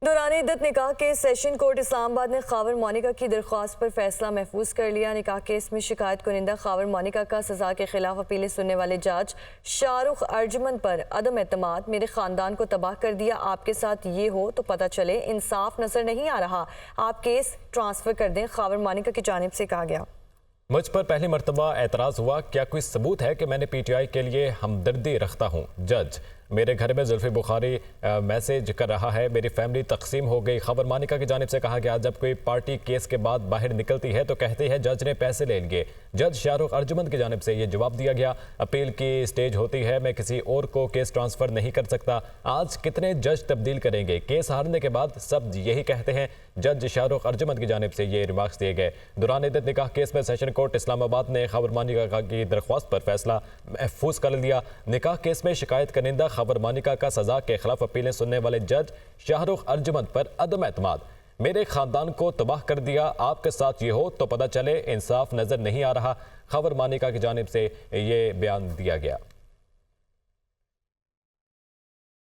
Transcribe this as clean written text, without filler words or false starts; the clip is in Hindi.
दौरान इद्दत निकाह के सेशन कोर्ट इस्लामाबाद ने खावर मोनिका की दरख्वास्त पर फैसला महफूज कर लिया। निकाह केस में शिकायत कुनिंदा खावर मोनिका का सजा के खिलाफ अपीलें सुनने वाले जज शाहरुख अर्जुमंद पर अदम एतमाद, मेरे खानदान को तबाह कर दिया, आपके साथ ये हो तो पता चले, इंसाफ नजर नहीं आ रहा, आप केस ट्रांसफर कर दें, खावर मोनिका की जानिब से कहा गया। मुझ पर पहली मर्तबा एतराज़ हुआ, क्या कोई सबूत है कि मैंने पीटीआई के लिए हमदर्दी रखता हूँ? जज, मेरे घर में जुल्फी बुखारी मैसेज कर रहा है, मेरी फैमिली तकसीम हो गई। खबर मानिका की जानिब से कहा गया, जब कोई पार्टी केस के बाद बाहर निकलती है तो कहती है जज ने पैसे ले लिए। जज शाहरुख अर्जुमंद की जानिब से ये जवाब दिया गया, अपील की स्टेज होती है, मैं किसी और को केस ट्रांसफ़र नहीं कर सकता। आज कितने जज तब्दील करेंगे? केस हारने के बाद सब यही कहते हैं। जज शाहरुख अर्जुमंद की जानिब से ये रिमार्क्स दिए गए। दौरान इद्दत निकाह केस में सेशन कोर्ट इस्लामाबाद ने खबर मानिका की दरख्वास्त पर फैसला महफूज कर लिया। निकाह केस में शिकायत कनिंदा खबर मानिका का सजा के खिलाफ अपीलें सुनने वाले जज शाहरुख अर्जुमंद पर अदम एतमाद, मेरे खानदान को तबाह कर दिया, आपके साथ ये हो तो पता चले, इंसाफ नजर नहीं आ रहा। खबर मानिका की जानिब से ये बयान दिया गया।